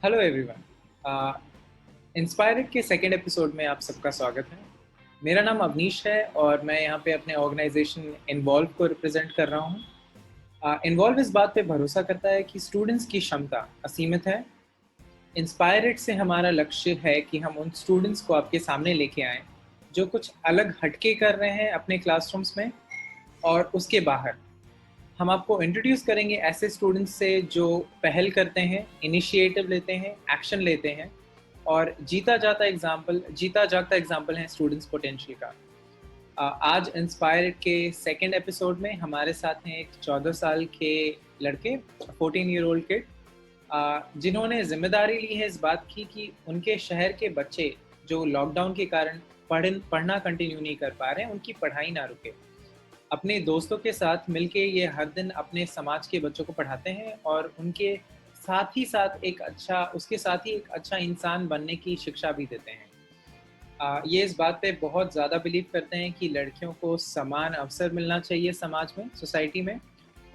Hello everyone. Inspired के second episode में आप सबका स्वागत है। मेरा नाम अवनीश है और मैं यहाँ पे अपने ऑर्गेनाइजेशन इन्वॉल्व को रिप्रेजेंट कर रहा हूँ। इन्वॉल्व इस बात पे भरोसा करता है कि स्टूडेंट्स की क्षमता असीमित है। इंस्पायर्ड से हमारा लक्ष्य है कि हम उन स्टूडेंट्स को आपके सामने लेके आएँ जो कुछ अलग हटके कर रहे हैं अपने क्लासरूम्स में और उसके बाहर। हम आपको इंट्रोड्यूस करेंगे ऐसे स्टूडेंट्स से जो पहल करते हैं, इनिशिएटिव लेते हैं, एक्शन लेते हैं और जीता जागता एग्जाम्पल है स्टूडेंट्स पोटेंशियल का। आज इंस्पायर के सेकेंड एपिसोड में हमारे साथ हैं एक 14 साल के लड़के, 14 ईयर ओल्ड किड, जिन्होंने जिम्मेदारी ली है इस बात की कि उनके शहर के बच्चे जो लॉकडाउन के कारण पढ़ना कंटिन्यू नहीं कर पा रहे हैं, उनकी पढ़ाई ना रुके। अपने दोस्तों के साथ मिलके ये हर दिन अपने समाज के बच्चों को पढ़ाते हैं और उनके साथ उसके साथ ही एक अच्छा इंसान बनने की शिक्षा भी देते हैं। ये इस बात पे बहुत ज़्यादा बिलीव करते हैं कि लड़कियों को समान अवसर मिलना चाहिए समाज में, सोसाइटी में।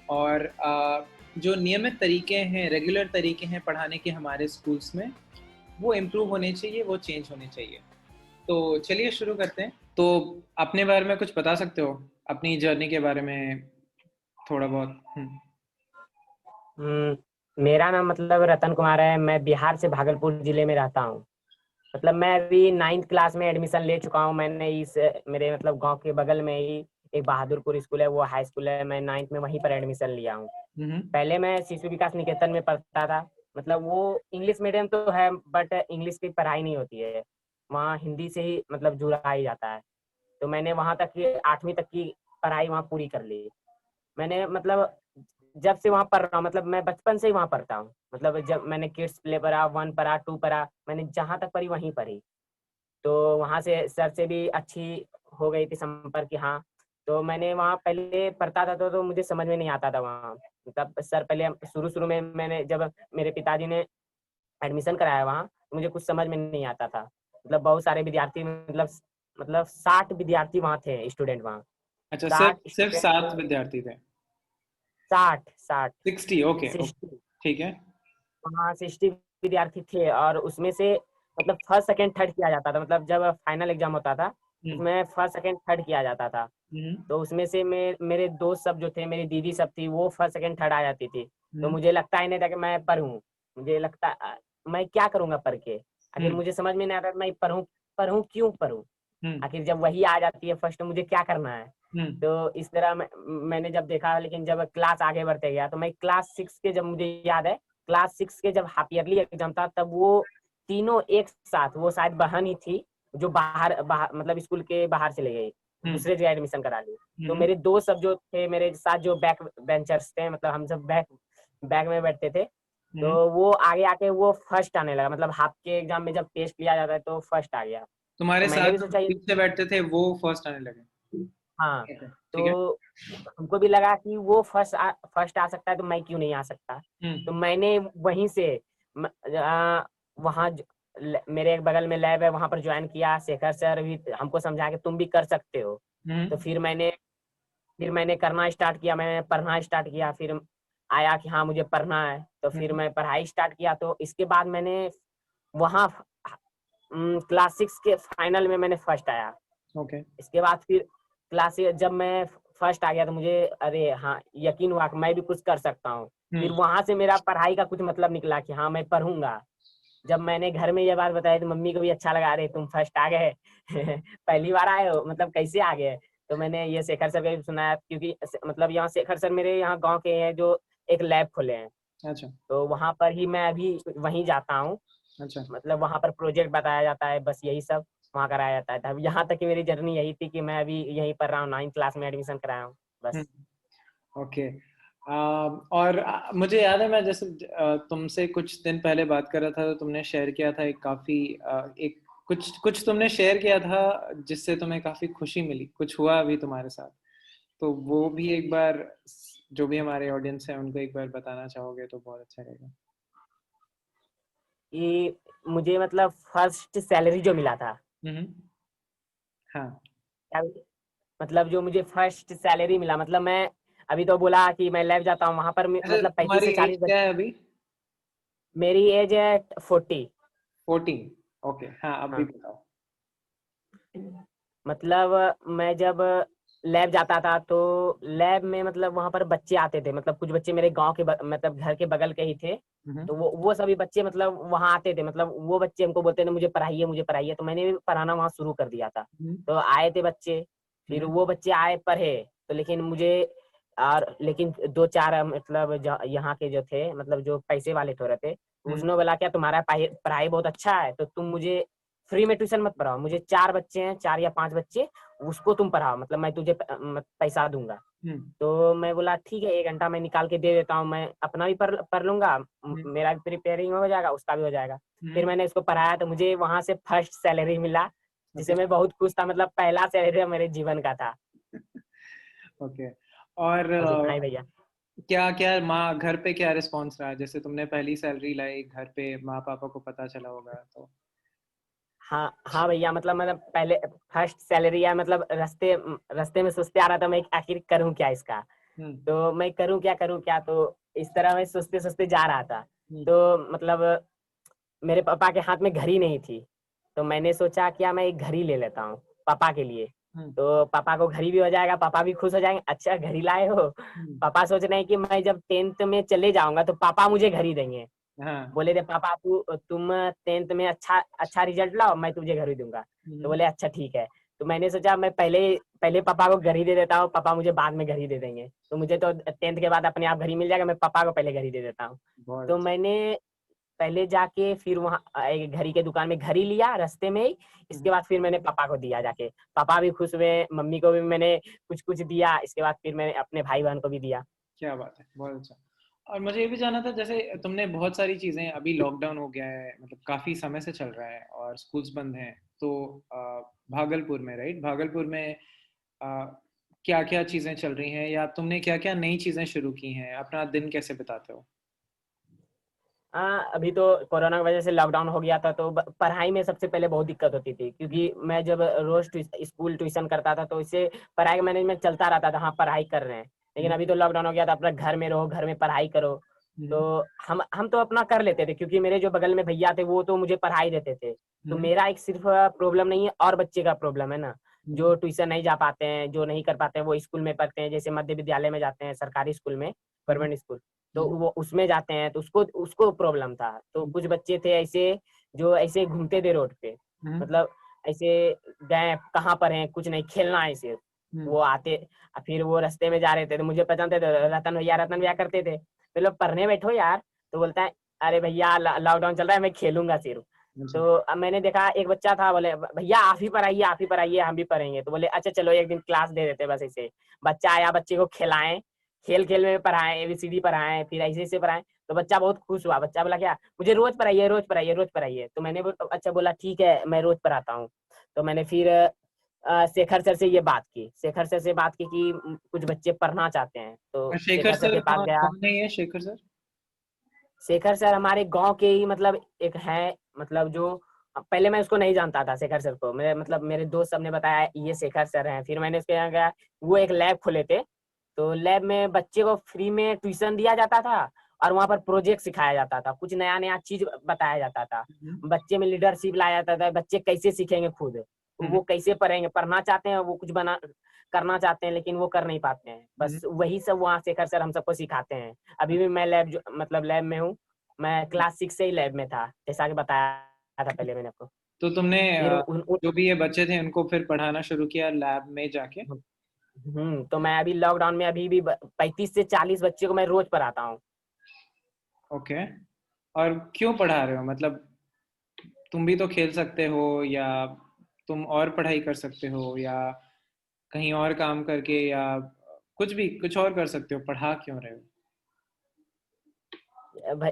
और जो नियमित तरीके हैं, रेगुलर तरीके हैं पढ़ाने के हमारे स्कूल्स में, वो इम्प्रूव होने चाहिए, वो चेंज होने चाहिए। तो चलिए शुरू करते हैं। तो अपने बारे में कुछ बता सकते हो, अपनी जर्नी के बारे में थोड़ा बहुत? मेरा नाम रतन कुमार है। मैं बिहार से भागलपुर जिले में रहता हूँ। मैं अभी 9th क्लास में एडमिशन ले चुका हूँ। मैंने इस मेरे गांव के बगल में ही एक बहादुरपुर स्कूल है, वो हाई स्कूल है। मैं 9th में वहीं पर एडमिशन लिया हूँ। हम्म। पहले मैं शिशु विकास निकेतन में पढ़ता था। वो इंग्लिश मीडियम तो है, बट इंग्लिश की पढ़ाई नहीं होती है वहाँ, हिंदी से ही जुड़ा ही जाता है। तो मैंने वहाँ तक की 8वीं तक की पढ़ाई वहाँ पूरी कर ली। मैंने जब से वहाँ पढ़ रहा हूँ, मैं बचपन से ही वहाँ पढ़ता हूँ। जब मैंने किड्स प्ले पढ़ा, 1 पढ़ा, 2 पढ़ा, मैंने जहाँ तक पढ़ी वहीं पढ़ी। तो वहाँ से सर से भी अच्छी हो गई थी संपर्क की। हाँ, तो मैंने वहाँ पहले पढ़ता था तो मुझे समझ में नहीं आता था वहाँ। सर पहले शुरू शुरू में मैंने जब मेरे पिताजी ने एडमिशन कराया वहाँ, तो मुझे कुछ समझ में नहीं आता था। बहुत सारे विद्यार्थी, 60 विद्यार्थी वहाँ थे, स्टूडेंट वहाँ। अच्छा, सिर्फ 60 सिर्फ स्टूडेंट, 7 विद्यार्थी थे? 60 60? Okay okay, 60। ठीक है। हाँ, 60 विद्यार्थी थे और उसमें से फर्स्ट सेकंड थर्ड किया जाता था। जब फाइनल एग्जाम होता था हम्म। उसमें फर्स्ट सेकंड थर्ड किया जाता था। हम्म। तो उसमें से मेरे दोस्त सब जो थे, मेरी दीदी सब थी, वो फर्स्ट सेकंड थर्ड आ जाती थी। तो हम्म। मुझे लगता ही नहीं था कि मैं पढ़ूं। मुझे लगता मैं क्या करूंगा पढ़ के। आखिर हम्म। मुझे समझ में नहीं आता मैं पढ़ूं। पढ़ूं क्यों पढ़ूं? हम्म। आखिर जब वही आ जाती है फर्स्ट, मुझे क्या करना है? हम्म। तो इस तरह मैंने जब देखा, लेकिन जब क्लास आगे बढ़ते गया तो मैं क्लास 6 के, जब मुझे याद है, क्लास 6 के जब हाफ ईयरली एग्जाम था, तब वो तीनों एक साथ, वो शायद बहन ही थी जो बाहर बाहर स्कूल के बाहर चले गई, हम्म। दूसरे जगह एडमिशन करा ली। तो हम्म। मेरे दोस्त सब जो थे मेरे साथ, जो बैक बेंचर्स थे, हम सब बैक बैक में बैठते थे। तो हम्म। वो आगे आके वो फर्स्ट आने लगा। हाफ के एग्जाम में जब टेस्ट लिया जाता है तो फर्स्ट आ गया। तुम्हारे तो मैंने साथ भी जो सोचा पीछे बैठते थे वो फर्स्ट आने लगे? हाँ। ठीक है। तो हमको भी लगा कि वो फर्स्ट आ सकता है, तो मैं क्यों नहीं आ सकता। तो हम्म। मैंने वहीं से वहाँ मेरे एक बगल में लैब है, वहां पर ज्वाइन किया। शेखर सर भी हमको समझा कि तुम भी कर सकते हो। तो हम्म। फिर मैंने करना स्टार्ट किया, मैंने पढ़ना स्टार्ट किया। फिर आया कि हाँ, मुझे पढ़ना है, तो फिर हम्म। मैं पढ़ाई स्टार्ट किया। तो इसके बाद मैंने वहाँ क्लास 6 के फाइनल में मैंने फर्स्ट आया। ओके। इसके बाद फिर क्लास जब मैं फर्स्ट आ गया तो मुझे, अरे हाँ, यकीन हुआ कि मैं भी कुछ कर सकता हूँ। फिर हम्म। वहां से मेरा पढ़ाई का कुछ निकला कि हाँ, मैं पढ़ूंगा। जब मैंने घर में ये बात बताई तो मम्मी को भी अच्छा लगा, अरे तुम फर्स्ट आ गए पहली बार आए हो, कैसे आ गए? तो मैंने ये शेखर सर का भी सुनाया, क्योंकि यहाँ शेखर सर मेरे यहाँ गांव के हैं जो एक लैब खोले हैं। अच्छा। तो वहां पर ही मैं अभी वहीं जाता हूँ। अच्छा। वहां पर प्रोजेक्ट बताया जाता है, बस यही सब वहाँ कराया जाता है। तब यहाँ तक की मेरी जर्नी यही थी कि मैं अभी यहीं पढ़ रहा हूँ, 9th क्लास में एडमिशन कराया हूँ बस। ओके। और मुझे याद है, मैं जैसे तुमसे कुछ दिन पहले बात कर रहा था तो तुमने शेयर किया था एक काफी एक कुछ कुछ तुमने शेयर किया था जिससे तुम्हें काफी खुशी मिली, कुछ हुआ अभी तुम्हारे साथ? तो वो भी एक बार, जो भी हमारे ऑडियंस है उनको एक बार बताना चाहोगे तो बहुत अच्छा रहेगा। कि मुझे फर्स्ट सैलरी जो मिला था, हम्म। हाँ। क्या जो मुझे फर्स्ट सैलरी मिला, मैं अभी तो बोला कि मैं लैब जाता हूँ वहां पर अच्छा, पैंतीस तुम्हारी से एज चालीस क्या है अभी? मेरी एज है 40। 14। ओके, हाँ अब भी हाँ, बताओ। मतलब मैं जब लैब जाता था तो लैब में मतलब वहां पर बच्चे आते थे, मतलब कुछ बच्चे मेरे गांव के मतलब घर के बगल के ही थे। हम्म। तो वो सभी बच्चे मतलब वहां आते थे, मतलब वो बच्चे हमको बोलते थे मुझे पढ़ाइए मुझे पढ़ाइए, तो मैंने भी पढ़ाना वहां शुरू कर दिया था। हम्म। तो आए थे बच्चे, फिर हम्म। वो बच्चे आए पढ़े। तो लेकिन मुझे और लेकिन दो चार मतलब यहाँ के जो थे मतलब जो पैसे वाले थोड़े थे, तो हम्म। उसने बोला क्या तुम्हारा पढ़ाई बहुत अच्छा है तो तुम मुझे फ्री में ट्यूशन मत पढ़ाओ, मुझे 4 बच्चे हैं 4 या 5 बच्चे, उसको तुम पढ़ाओ, मतलब मैं तुझे पैसा दूंगा। हम्म। तो मैं बोला ठीक है 1 घंटा मैं निकाल के दे देता हूँ, मैं अपना भी पढ़ लूंगा, हम्म। मेरा भी प्रिपेयरिंग हो जाएगा उसका भी हो जाएगा। फिर हम्म। मैंने इसको पढ़ाया तो मुझे वहां से फर्स्ट सैलरी मिला, ओके। जिसे मैं बहुत खुश था, मतलब पहला सैलरी मेरे जीवन का था। ओके। और हाँ जी, हाँ भैया। क्या क्या माँ घर पे क्या रिस्पॉन्स रहा, जैसे तुमने पहली सैलरी लाई, घर पे माँ पापा को पता चला होगा तो? हाँ हाँ भैया, मतलब मैंने पहले फर्स्ट सैलरी आया, मतलब रास्ते में सोचते आ रहा था मैं आखिर करूँ क्या इसका। हम्म। तो मैं करूँ क्या, तो इस तरह मैं सोचते सोचते जा रहा था। हम्म। तो मतलब मेरे पापा के हाथ में घड़ी नहीं थी, तो मैंने सोचा क्या मैं एक घड़ी ले लेता हूँ पापा के लिए। हम्म। तो पापा को घड़ी भी हो जाएगा, पापा भी खुश हो जाएंगे, अच्छा घड़ी लाए हो। हम्म। पापा सोच रहे हैं कि मैं जब 10th में चले जाऊंगा तो पापा मुझे घड़ी देंगे। हाँ। बोले थे पापा तुम 10th में अच्छा अच्छा रिजल्ट लाओ मैं तुझे घड़ी दूंगा। तो हम्म। बोले अच्छा ठीक है। तो मैंने सोचा मैं पहले पहले पापा को घड़ी दे देता हूँ, पापा मुझे बाद में घड़ी दे देंगे, तो मुझे तो 10th के बाद अपने आप घड़ी मिल जाएगा, मैं पापा को पहले घड़ी दे देता हूँ। बहुत तो अच्छा। मैंने पहले जाके फिर वहाँ एक घड़ी के दुकान में घड़ी लिया रास्ते में ही। हम्म। इसके बाद फिर मैंने पापा को दिया जाके, पापा भी खुश हुए, मम्मी को भी मैंने कुछ कुछ दिया, इसके बाद फिर मैंने अपने भाई बहन को भी दिया। क्या बात है, बहुत अच्छा। और मुझे ये भी जानना था, जैसे तुमने बहुत सारी चीज़ें, अभी लॉकडाउन हो गया है, मतलब काफ़ी समय से चल रहा है और स्कूल्स बंद हैं, तो भागलपुर में, राइट, भागलपुर में क्या क्या चीज़ें चल रही हैं, या तुमने क्या क्या नई चीज़ें शुरू की हैं, अपना दिन कैसे बिताते हो? अभी तो कोरोना की वजह से लॉकडाउन हो गया था, तो पढ़ाई में सबसे पहले बहुत दिक्कत होती थी, क्योंकि मैं जब रोज स्कूल ट्यूशन करता था तो इससे पढ़ाई का मैनेजमेंट चलता रहता था, हाँ पढ़ाई कर रहे हैं। लेकिन हम्म। अभी तो लॉकडाउन हो गया था, अपना घर में रहो, घर में पढ़ाई करो। तो हम्म। हम तो अपना कर लेते थे, क्योंकि मेरे जो बगल में भैया थे वो तो मुझे पढ़ाई देते थे। तो हम्म। मेरा एक सिर्फ प्रॉब्लम नहीं है, और बच्चे का प्रॉब्लम है ना, हम्म। जो ट्यूशन नहीं जा पाते हैं, जो नहीं कर पाते हैं, वो स्कूल में पढ़ते हैं, जैसे मध्य विद्यालय में जाते हैं, सरकारी स्कूल में, हम्म। Government school. तो हम्म। वो उसमें जाते हैं, तो उसको उसको प्रॉब्लम था। तो कुछ बच्चे थे ऐसे जो ऐसे घूमते थे रोड पे, हम्म। मतलब ऐसे गए कहाँ पर हैं कुछ नहीं, खेलना है ऐसे। हम्म। वो आते, फिर वो रास्ते में जा रहे थे तो मुझे पहचानते थे, रतन भैया करते थे, तो लोग पढ़ने बैठो यार। तो बोलता है अरे भैया लॉकडाउन चल रहा है मैं खेलूंगा सिर्फ। अच्छा। तो अब मैंने देखा एक बच्चा था, बोले भैया आप ही पढ़ाइए हम भी पढ़ेंगे। तो बोले अच्छा चलो एक दिन क्लास दे देते बस ऐसे। बच्चा आया, बच्चे को खिलाएं, खेल खेल में पढ़ाएं, एबीसीडी पढ़ाएं, फिर ऐसे ऐसे पढ़ाएं। तो बच्चा बहुत खुश हुआ, बच्चा बोला क्या मुझे रोज पढ़ाइए रोज पढ़ाइए रोज पढ़ाइए। तो मैंने अच्छा बोला ठीक है मैं रोज पढ़ाता हूँ। तो मैंने फिर शेखर सर से ये बात की, शेखर सर से बात की कि कुछ बच्चे पढ़ना चाहते हैं, और तो शेखर शेखर सर सर के पास कौन गया। कौन है, ये शेखर सर? शेखर सर हमारे गांव के ही मतलब एक है, मतलब जो पहले मैं उसको नहीं जानता था शेखर सर को, मेरे मतलब मेरे दोस्त सब ने बताया ये शेखर सर हैं। फिर मैंने उसके यहाँ गया, वो एक लैब खोले थे, तो लैब में बच्चे को फ्री में ट्यूशन दिया जाता था, और वहाँ पर प्रोजेक्ट सिखाया जाता था, कुछ नया नया चीज बताया जाता था। हम्म। बच्चे में लीडरशिप लाया जाता था, बच्चे कैसे सीखेंगे खुद, हम्म। वो कैसे पढ़ेंगे, पढ़ना चाहते हैं वो कुछ बना करना चाहते हैं लेकिन वो कर नहीं पाते हैं, हम्म। बस वही सब वहाँ शेखर सर हम सबको सिखाते हैं। अभी भी मैं मतलब लैब में हूँ, मैं क्लास 6 से ही लैब में था, जैसा कि बताया था पहले मैंने आपको। तो तुमने फिर जो भी ये बच्चे थे उनको फिर पढ़ाना शुरू किया लैब में जाके? तो मैं अभी लॉकडाउन में अभी भी 35 से 40 बच्चे को मैं रोज पढ़ाता हूँ। ओके। और क्यों पढ़ा रहे हो, मतलब तुम भी तो खेल सकते हो, या तुम और पढ़ाई कर सकते हो, या कहीं और काम करके, या कुछ भी कुछ और कर सकते हो, पढ़ा क्यों रहे हो?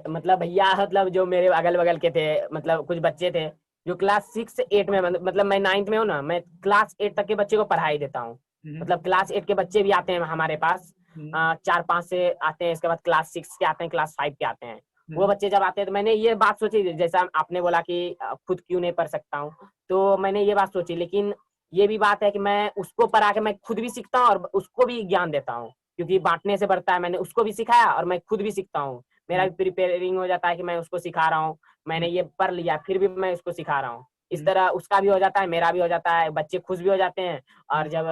मतलब भैया मतलब जो मेरे अगल बगल के थे, मतलब कुछ बच्चे थे जो क्लास 6 से 8 में, मतलब मैं 9th में हूँ ना, मैं क्लास 8 तक के बच्चे को पढ़ाई देता हूँ। हम्म। मतलब क्लास 8 के बच्चे भी आते हैं हमारे पास, हम्म। 4-5 से आते हैं, इसके बाद क्लास 6 के आते हैं, क्लास 5 के आते हैं। वो हम्म। बच्चे जब आते हैं तो मैंने ये बात सोची, जैसा आपने बोला कि खुद क्यों नहीं पढ़ सकता हूँ, तो मैंने ये बात सोची, लेकिन ये भी बात है कि मैं उसको पढ़ा के मैं खुद भी सीखता हूँ और उसको भी ज्ञान देता हूँ, क्योंकि बांटने से बढ़ता है। मैंने उसको भी सिखाया और मैं खुद भी सीखता हूँ। मेरा भी प्रिपेयरिंग हो जाता है कि मैं उसको सिखा रहा हूँ, मैंने ये पढ़ लिया फिर भी मैं उसको सिखा रहा हूँ। इस तरह उसका भी हो जाता है, मेरा भी हो जाता है, बच्चे खुश भी हो जाते हैं। और जब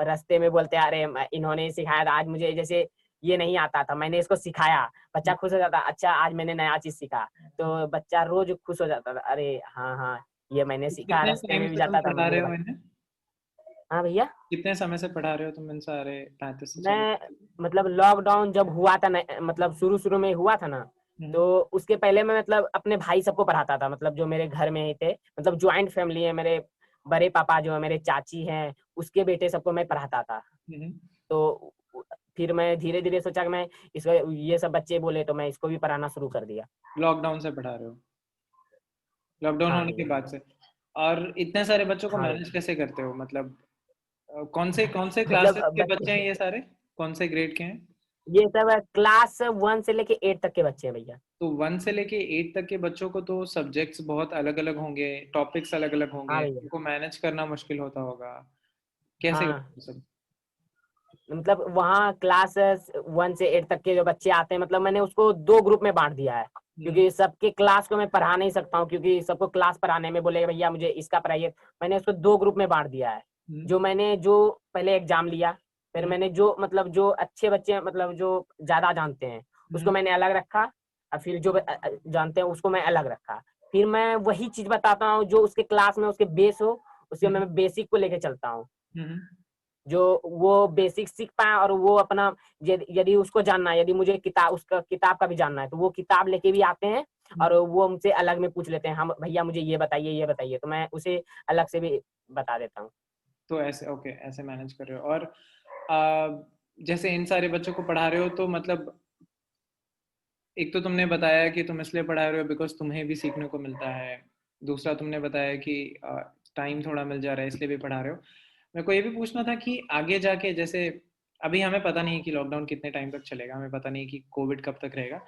रास्ते में बोलते हैं अरे इन्होंने सिखाया था, आज मुझे जैसे ये नहीं आता था, मैंने इसको सिखाया, बच्चा खुश हो जाता, अच्छा आज मैंने नया चीज सीखा। तो बच्चा रोज खुश हो जाता था, अरे हाँ हाँ ये मैंने सीखा, कितने रास्ते टाइम में भी से तुम जाता था पढ़ा मम्मी रहे को हो बता। इन्हें? हाँ भैया, कितने समय से पढ़ा रहे हो तुम इन सारे 35 से मैं मतलब लॉकडाउन जब हुआ था ना, मतलब शुरू शुरू में हुआ था ना, हम्म, तो उसके पहले मैं मतलब अपने भाई सबको पढ़ाता था, मतलब जो मेरे घर में ही थे, मतलब ज्वाइंट फैमिली है, मेरे बड़े पापा जो है, मेरे चाची हैं, उसके बेटे सबको मैं पढ़ाता था। हम्म। तो फिर मैं धीरे धीरे सोचा कि मैं इसको, ये सब बच्चे बोले तो मैं इसको भी पढ़ाना शुरू कर दिया। लॉकडाउन से पढ़ा रहे हो? लॉकडाउन हाँ होने के भैया। बाद से? और इतना सारे बच्चों को हाँ मैनेज भैया। कैसे करते हो? मतलब कौन से मतलब क्लासेस के बच्चे बच्चे, हैं ये सारे? कौन से ग्रेड के हैं? ये सब क्लास 1 से लेके 8 तक के बच्चे हैं भैया। तो 1 से लेके 8 तक के बच्चों को तो सब्जेक्ट्स बहुत अलग अलग होंगे, टॉपिक्स अलग अलग हाँ होंगे, भैया। उनको मैनेज करना मुश्किल होता होगा। कैसे हाँ, करते हो सब? मतलब वहाँ क्लास 1 से 8 तक के जो बच्चे आते हैं, मतलब मैंने उसको 2 ग्रुप में बांट दिया है, हम्म, क्योंकि सबके क्लास को मैं पढ़ा नहीं सकता हूँ, क्योंकि सबको क्लास पढ़ाने में बोले भैया मुझे इसका पढ़ाइए। मैंने उसको 2 ग्रुप में बांट दिया है। हम्म, जो पहले एग्जाम लिया, फिर हम्म, मैंने जो मतलब जो अच्छे बच्चे मतलब जो ज्यादा जानते हैं उसको हम्म, मैंने अलग रखा, और फिर जो जानते हैं उसको मैं अलग रखा। फिर मैं वही चीज बताता हूँ जो उसके क्लास में उसके बेस हो, उसके हम्म, मैं बेसिक को लेके चलता हूँ, हम्म, जो वो बेसिक सीख पाए। और वो अपना यदि उसको जानना है, यदि मुझे किताब उसका किताब का भी जानना है, तो वो किताब लेके भी आते हैं, और हम्म। वो हमसे अलग में पूछ लेते हैं, हम भैया मुझे ये बताइए, तो मैं उसे अलग से भी बता देता हूँ। तो ऐसे, ओके, ऐसे मैनेज कर रहे हो। और आ, जैसे इन सारे बच्चों को पढ़ा रहे हो तो मतलब एक तो तुमने बताया कि तुम इसलिए पढ़ा रहे हो बिकॉज तुम्हें भी सीखने को मिलता है। दूसरा तुमने बताया कि टाइम थोड़ा मिल जा रहा है इसलिए भी पढ़ा रहे हो। मेरे को ये भी पूछना था कि आगे जाके, जैसे अभी हमें पता नहीं कि लॉकडाउन कितने टाइम तक चलेगा, हमें पता नहीं कि कोविड कब तक रहेगा,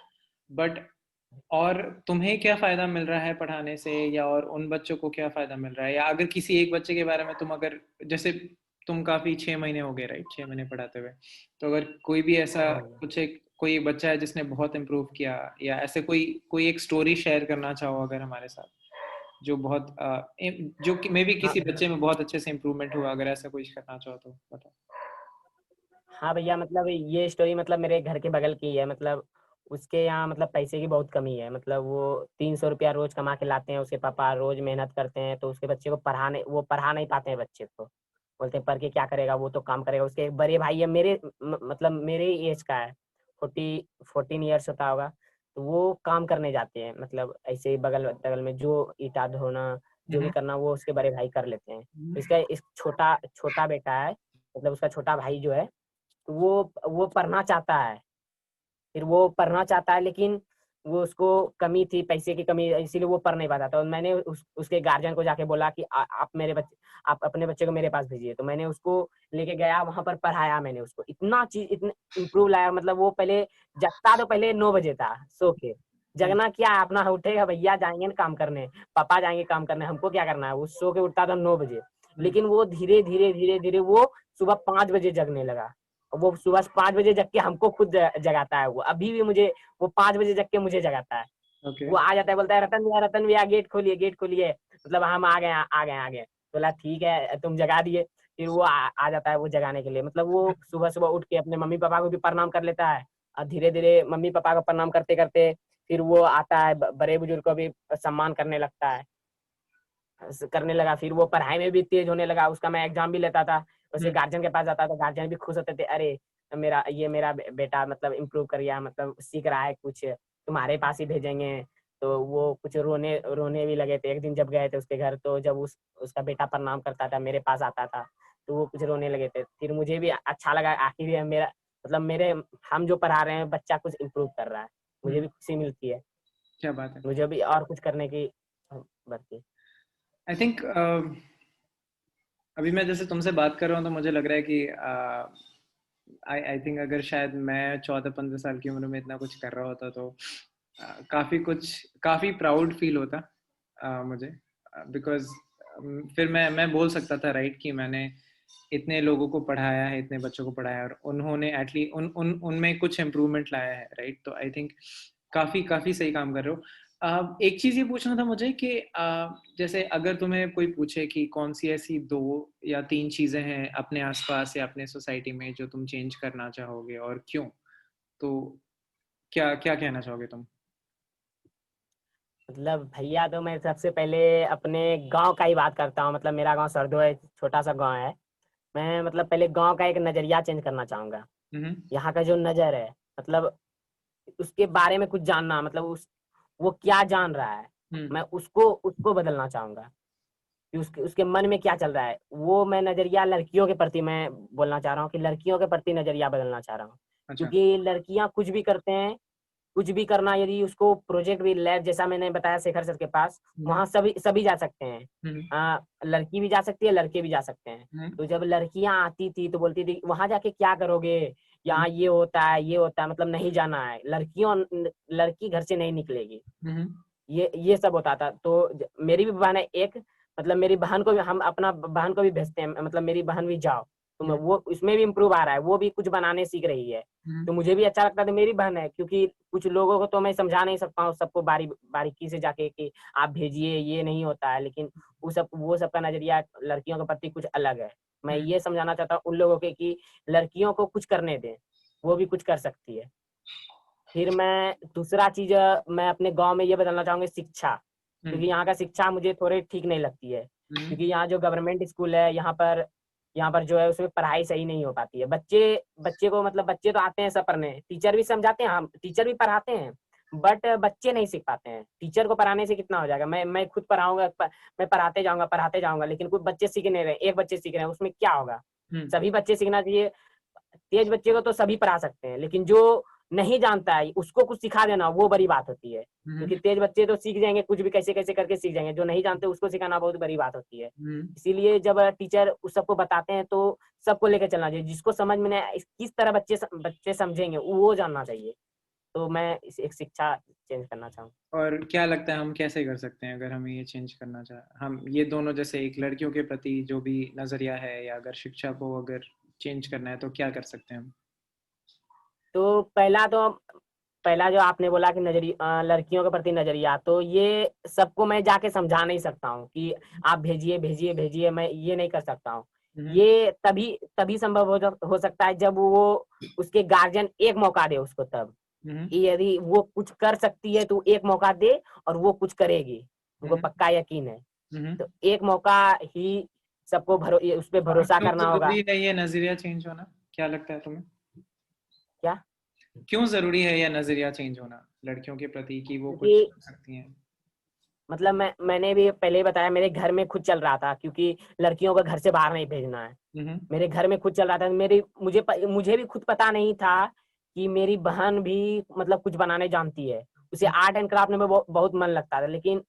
बट और तुम्हें क्या फ़ायदा मिल रहा है पढ़ाने से, या और उन बच्चों को क्या फ़ायदा मिल रहा है, या अगर किसी एक बच्चे के बारे में तुम अगर, जैसे तुम काफ़ी 6 महीने हो गए, राइट, 6 महीने पढ़ाते हुए, तो अगर कोई भी ऐसा हाँ भैया। कुछ एक कोई एक बच्चा है जिसने बहुत इम्प्रूव किया, या ऐसे कोई कोई एक स्टोरी शेयर करना चाहो अगर हमारे साथ, जो बहुत जो कि मे बी हाँ किसी बच्चे में बहुत अच्छे से इम्प्रूवमेंट हुआ, अगर ऐसा कुछ करना चाहो तो बताओ। हाँ भैया, मतलब ये स्टोरी मतलब मेरे घर के बगल की है। मतलब उसके यहाँ मतलब पैसे की बहुत कमी है, मतलब वो 300 रुपया रोज कमा के लाते हैं, उसके पापा रोज मेहनत करते हैं, तो उसके बच्चे को वो पढ़ा नहीं पाते हैं बच्चे को। बोलते हैं पढ़ के क्या करेगा, वो तो काम करेगा। उसके एक बड़े भाई है मेरे मतलब मेरे ही एज का है, 14 ईयर्स होता होगा। तो वो काम करने जाते हैं, मतलब ऐसे ही बगल बगल में जो ईटा ढोना जो भी हम्म, करना वो उसके बड़े भाई कर लेते हैं। हम्म, इसका इस छोटा छोटा बेटा है, मतलब उसका छोटा भाई जो है, तो वो पढ़ना चाहता है। फिर वो पढ़ना चाहता है, लेकिन वो उसको कमी थी, पैसे की कमी, इसीलिए वो पढ़ नहीं पाता। तो मैंने उसके गार्जियन को जाके बोला कि आप अपने बच्चे को मेरे पास भेजिए। तो मैंने उसको लेके गया, वहां पर पढ़ाया मैंने उसको, इतना चीज इतने इम्प्रूव लाया। मतलब वो पहले जगता तो पहले 9 बजे था सो के, हम्म, जगना क्या, अपना उठेगा भैया जाएंगे ना काम करने, पापा जाएंगे काम करने, हमको क्या करना है, वो सो के उठता था 9 बजे। हम्म, लेकिन वो धीरे धीरे धीरे धीरे वो सुबह 5 बजे जगने लगा। वो सुबह 5 बजे जग के हमको खुद जगाता है। वो अभी भी मुझे, वो 5 बजे जग के मुझे जगाता है। ओके, वो आ जाता है, बोलता है रतन भैया गेट खोलिए गेट खोलिए, मतलब हम आ गए आ गए आ गए। बोला ठीक है तुम जगा दिए। फिर वो आ जाता है वो जगाने के लिए। मतलब वो सुबह सुबह उठ के अपने मम्मी पापा को भी प्रणाम कर लेता है, और धीरे धीरे मम्मी पापा को प्रणाम करते करते फिर वो आता है, बड़े बुजुर्ग को भी सम्मान करने लगता है, करने लगा। फिर वो पढ़ाई में भी तेज होने लगा, उसका मैं एग्जाम भी लेता था। उसके हम्म, गार्जियन के पास जाता था, गार्जियन भी खुश होते थे, अरे मेरा बेटा मतलब इम्प्रूव कर गया, मतलब सीख रहा है कुछ, तुम्हारे पास ही भेजेंगे। तो वो कुछ रोने रोने भी लगे थे। एक दिन जब गए थे उसके घर, तो जब उसका बेटा प्रणाम करता था, मेरे पास आता था, तो वो कुछ रोने लगे थे। फिर मुझे भी अच्छा लगा, आखिर मेरा मतलब मेरे हम जो पढ़ा रहे हैं बच्चा कुछ इम्प्रूव कर रहा है, मुझे हम्म। भी खुशी मिलती है, क्या बात है। मुझे भी और कुछ करने की बढ़ती है। आई थिंक अभी मैं जैसे तुमसे बात कर रहा हूँ तो मुझे लग रहा है कि आई थिंक अगर शायद मैं 14-15 साल की उम्र में इतना कुछ कर रहा होता तो काफ़ी प्राउड फील होता मुझे, बिकॉज फिर मैं बोल सकता था, राइट, कि मैंने इतने लोगों को पढ़ाया है, इतने बच्चों को पढ़ाया है, और उन्होंने एटलीस्ट उनमें कुछ इम्प्रूवमेंट लाया है, राइट। तो आई थिंक काफी काफी सही काम कर रहे हो। एक चीज ये पूछना था मुझे कि जैसे अगर तुम्हें कोई पूछे कि कौन सी ऐसी 2 या 3 चीजें हैं अपने आसपास या अपने सोसाइटी में जो तुम चेंज करना चाहोगे और क्यों, तो क्या क्या कहना चाहोगे तुम? मतलब भैया, तो मैं सबसे पहले अपने गांव का ही बात करता हूँ। मतलब मेरा गांव सरदो है, छोटा सा गांव है। मैं मतलब पहले गांव का एक नजरिया चेंज करना चाहूंगा। हम्म। यहाँ का जो नजर है, मतलब उसके बारे में कुछ जानना, मतलब उस वो क्या जान रहा है, हम्म। मैं उसको उसको बदलना चाहूंगा कि उसके उसके मन में क्या चल रहा है। वो मैं नजरिया लड़कियों के प्रति मैं बोलना चाह रहा हूँ कि लड़कियों के प्रति नजरिया बदलना चाह रहा हूँ। अच्छा। क्योंकि लड़कियां कुछ भी करते हैं, कुछ भी करना, यदि उसको प्रोजेक्ट भी लैब जैसा मैंने बताया शेखर सर के पास, हम्म। वहाँ सभी सभी जा सकते हैं। हम्म। लड़की भी जा सकती है, लड़के भी जा सकते हैं। हम्म। तो जब लड़कियां आती थी तो बोलती थी वहां जाके क्या करोगे, हम्म। यहाँ ये होता है ये होता है, मतलब नहीं जाना है। लड़की घर से नहीं निकलेगी, हम्म। ये सब होता था। तो मेरी भी बहन है एक, मतलब मेरी बहन को भी हम अपना बहन को भी भेजते हैं, मतलब मेरी बहन भी जाओ। तो वो उसमें भी इम्प्रूव आ रहा है, वो भी कुछ बनाने सीख रही है। हम्म। तो मुझे भी अच्छा लगता था, मेरी बहन है। क्योंकि कुछ लोगों को तो मैं समझा नहीं सकता हूँ सबको बारीकी से जाके कि आप भेजिए, ये नहीं होता है। लेकिन वो सबका नजरिया लड़कियों के प्रति कुछ अलग है। मैं हम्म। ये समझाना चाहता हूँ उन लोगों के कि लड़कियों को कुछ करने दें, वो भी कुछ कर सकती है। फिर मैं दूसरा चीज मैं अपने गांव में ये बदलना चाहूंगी, शिक्षा। क्योंकि हम्म। यहाँ का शिक्षा मुझे थोड़ी ठीक नहीं लगती है। हम्म। क्योंकि यहाँ जो गवर्नमेंट स्कूल है, यहाँ पर जो है उसमें पढ़ाई सही नहीं हो पाती है। बच्चे बच्चे को मतलब बच्चे तो आते हैं सब पढ़ने, टीचर भी समझाते हैं, हम टीचर भी पढ़ाते हैं, बट बच्चे नहीं सीख पाते हैं। टीचर को पढ़ाने से कितना हो जाएगा, मैं खुद पढ़ाऊंगा, मैं पढ़ाते जाऊंगा, लेकिन कुछ बच्चे सीख नहीं रहे, एक बच्चे सीख रहे हैं, उसमें क्या होगा। हम्म। सभी बच्चे सीखना चाहिए। तेज बच्चे को तो सभी पढ़ा सकते हैं, लेकिन जो नहीं जानता है उसको कुछ सिखा देना वो बड़ी बात होती है। हम्म। क्योंकि तेज बच्चे तो सीख जाएंगे, कुछ भी कैसे कैसे करके सीख जाएंगे, जो नहीं जानते उसको सिखाना बहुत बड़ी बात होती है। हम्म। इसीलिए जब टीचर उस सबको बताते हैं तो सबको लेकर चलना चाहिए। जिसको समझ में नहीं आए, किस तरह बच्चे समझेंगे वो जानना चाहिए। तो मैं एक शिक्षा चेंज करना चाहूँ। और क्या लगता है हम कैसे कर सकते हैं अगर हमें ये चेंज करना चाहे, हम ये दोनों जैसे एक लड़कियों के प्रति जो भी नजरिया है या अगर शिक्षा को अगर चेंज करना है तो क्या कर सकते हैं हम? तो पहला जो आपने बोला कि नजरिया, लड़कियों के प्रति नजरिया, तो ये सबको मैं जाके समझा नहीं सकता हूँ कि आप भेजिए भेजिए भेजिए, मैं ये नहीं कर सकता हूँ। हम्म। ये तभी तभी संभव हो सकता है जब वो उसके गार्जियन एक मौका दे उसको, तब हम्म। कि यदि वो कुछ कर सकती है तो एक मौका दे और वो कुछ करेगी, उनको हम्म। पक्का यकीन है। हम्म। तो एक मौका ही सबको उस पर और भरोसा क्यों करना होगा। जरूरी है ये नजरिया चेंज होना, क्या लगता है तुम्हें? क्या? क्यों जरूरी है यह नजरिया चेंज होना लड़कियों के प्रति कि वो कुछ क्योंकि कर सकती हैं? मतलब मैंने भी पहले ही बताया, मेरे घर में खुद चल रहा था। क्योंकि लड़कियों को घर से बाहर नहीं भेजना है, हम्म। मेरे घर में खुद चल रहा था। मुझे भी खुद पता नहीं था कि मेरी बहन भी मतलब कुछ बनाने जानती है। उसे आर्ट एंड क्राफ्ट में बहुत मन लगता था, लेकिन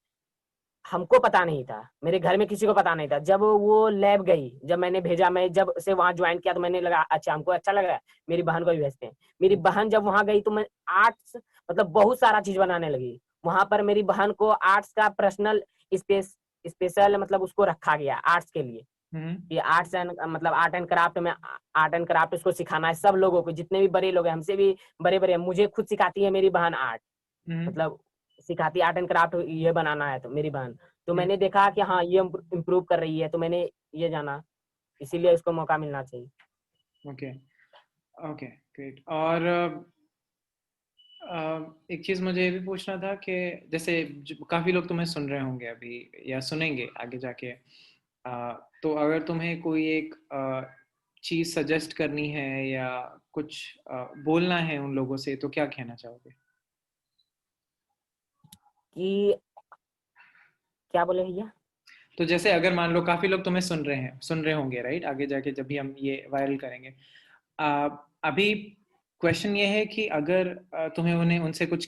हमको पता नहीं था, मेरे घर में किसी को पता नहीं था। जब वो लैब गई, जब मैंने भेजा, मैं जब से वहां ज्वाइन किया, तो मैंने लगा अच्छा हमको अच्छा लगा, मेरी बहन को भी भेजते हैं। मेरी बहन जब वहां गई तो मैं आर्ट्स मतलब बहुत सारा चीज बनाने लगी। वहां पर मेरी बहन को आर्ट्स का पर्सनल स्पेशल मतलब उसको रखा गया आर्ट्स के लिए, हम्म। कि आर्ट्स एंड मतलब आर्ट एंड क्राफ्ट उसको सिखाना है। सब लोगों को, जितने भी बड़े लोग हैं, हमसे भी बड़े बड़े, मुझे खुद सिखाती है मेरी बहन आर्ट, हम्म। मतलब सिखाती आर्ट एंड क्राफ्ट, ये बनाना है तो मेरी बहन। तो हम्म। मैंने देखा कि हाँ ये इम्प्रूव कर रही है, तो मैंने ये जाना, इसीलिए उसको मौका मिलना चाहिए। ओके। ओके। ग्रेट। और एक चीज मुझे ये भी पूछना था कि जैसे काफी लोग तुम्हें सुन रहे होंगे अभी या सुनेंगे आगे जाके, तो अगर तुम्हें कोई एक चीज सजेस्ट करनी है या कुछ बोलना है उन लोगों से तो क्या कहना चाहोगे? कि क्या बोले भैया? तो जैसे अगर मान लो काफी लोग तुम्हें सुन रहे होंगे राइट, आगे जाके जब भी हम ये वायरल करेंगे, अभी क्वेश्चन ये है कि अगर तुम्हें उन्हें उनसे कुछ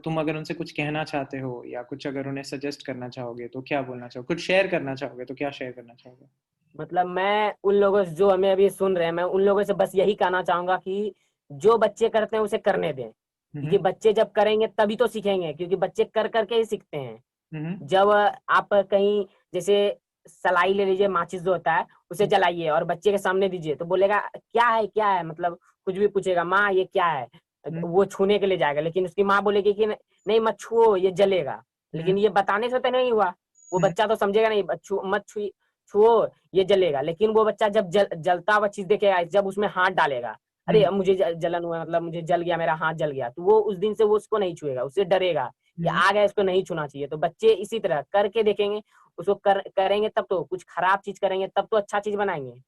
तुम अगर उनसे कुछ कहना चाहते हो या कुछ अगर उन्हें सजेस्ट करना चाहोगे तो क्या बोलना चाहोगे, कुछ शेयर करना चाहोगे तो क्या शेयर करना चाहोगे? मतलब मैं उन लोगों से जो हमें अभी सुन रहे हैं, मैं उन लोगों से बस यही कहना चाहूंगा कि जो बच्चे करते हैं उसे करने दें। क्योंकि हम्म। बच्चे जब करेंगे तभी तो सीखेंगे, क्योंकि बच्चे कर करके ही सीखते हैं। हम्म। जब आप कहीं जैसे सलाई ले लीजिए, माचिस जो होता है उसे जलाइए और बच्चे के सामने दीजिए, तो बोलेगा क्या है क्या है, मतलब कुछ भी पूछेगा, माँ ये क्या है। वो छूने के लिए जाएगा, लेकिन उसकी माँ बोलेगी कि नहीं मत छुओ, ये जलेगा। लेकिन ये बताने से तो नहीं हुआ, वो बच्चा तो समझेगा नहीं, मत छुओ ये जलेगा। लेकिन वो बच्चा जब जलता हुआ चीज देखेगा, जब उसमें हाथ डालेगा, अरे अब मुझे जलन हुआ, मतलब मुझे जल गया, मेरा हाथ जल गया, तो वो उस दिन से वो उसको नहीं छुएगा, उससे डरेगा कि आ गया, इसको नहीं छूना चाहिए। तो बच्चे इसी तरह करके देखेंगे, उसको करेंगे तब तो, कुछ खराब चीज करेंगे तब तो अच्छा चीज बनाएंगे,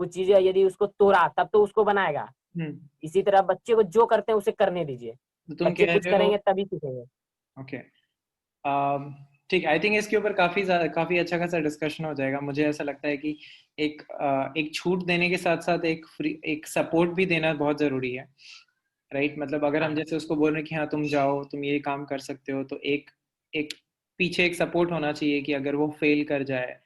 कुछ चीजें यदि उसको तोड़ा तब तो उसको बनाएगा। इसी तरह बच्चे को जो करते हैं उसे करने दीजिए, तो तुम बच्चे कह कुछ रहे हो, करेंगे तभी सीखेंगे। ओके, ठीक, आई थिंक इसके ऊपर काफी अच्छा खासा डिस्कशन हो जाएगा। मुझे ऐसा लगता है कि एक छूट देने के साथ साथ एक सपोर्ट भी देना बहुत जरूरी है, राइट? मतलब अगर हम जैसे उसको बोल रहे हैं कि हाँ तुम जाओ, तुम ये काम कर सकते हो, तो एक एक पीछे एक सपोर्ट होना चाहिए कि अगर वो फेल कर जाए,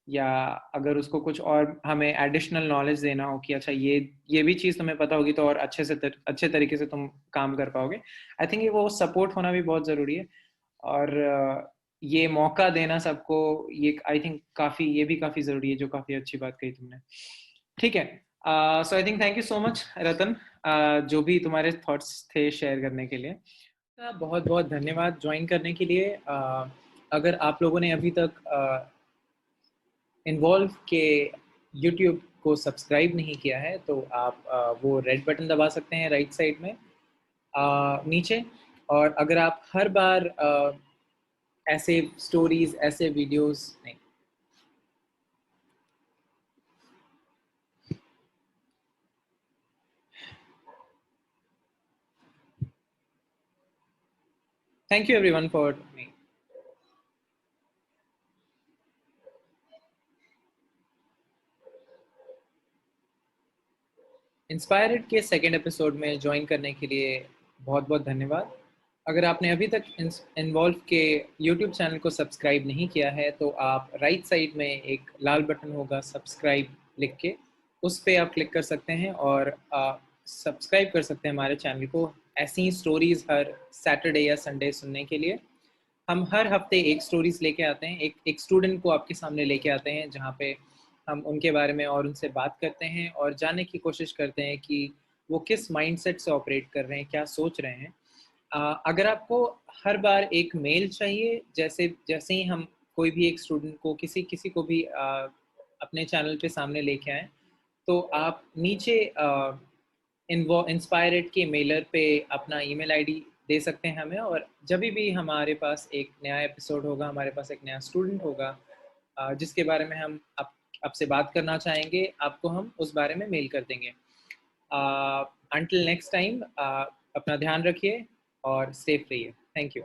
या अगर उसको कुछ और हमें एडिशनल नॉलेज देना हो कि अच्छा ये भी चीज़ तुम्हें पता होगी तो और अच्छे तरीके से तुम काम कर पाओगे। आई थिंक वो सपोर्ट होना भी बहुत ज़रूरी है। और ये मौका देना सबको, ये आई थिंक ये भी काफ़ी ज़रूरी है, जो काफ़ी अच्छी बात कही तुमने। ठीक है, so I think thank you so much Ratan, जो भी तुम्हारे थॉट्स थे शेयर करने के लिए। बहुत बहुत धन्यवाद ज्वाइन करने के लिए। अगर आप लोगों ने अभी तक इन्वॉल्व के यूट्यूब को सब्सक्राइब नहीं किया है तो आप वो रेड बटन दबा सकते हैं राइट साइड में नीचे। और अगर आप हर बार ऐसे स्टोरीज, ऐसे वीडियोस नहीं, thank you everyone for me. Inspired के सेकेंड एपिसोड में ज्वाइन करने के लिए बहुत बहुत धन्यवाद। अगर आपने अभी तक इन्वॉल्व के यूट्यूब चैनल को सब्सक्राइब नहीं किया है तो आप राइट साइड में एक लाल बटन होगा सब्सक्राइब लिख के, उस पर आप क्लिक कर सकते हैं और सब्सक्राइब कर सकते हैं हमारे चैनल को, ऐसी ही स्टोरीज हर सैटरडे या संडे सुनने के लिए। हम हर हफ्ते एक स्टोरीज लेके आते हैं, एक स्टूडेंट को आपके सामने लेके आते हैं, जहाँ पे हम उनके बारे में और उनसे बात करते हैं और जानने की कोशिश करते हैं कि वो किस माइंडसेट से ऑपरेट कर रहे हैं, क्या सोच रहे हैं। अगर आपको हर बार एक मेल चाहिए, जैसे जैसे ही हम कोई भी एक स्टूडेंट को किसी को भी अपने चैनल पे सामने लेके आए, तो आप नीचे इंस्पायरेट के मेलर पे अपना ईमेल आईडी दे सकते हैं हमें, और जब भी हमारे पास एक नया एपिसोड होगा, हमारे पास एक नया स्टूडेंट होगा जिसके बारे में हम आपसे बात करना चाहेंगे, आपको हम उस बारे में मेल कर देंगे। अंटिल नेक्स्ट टाइम, अपना ध्यान रखिए और सेफ रहिए। Thank you.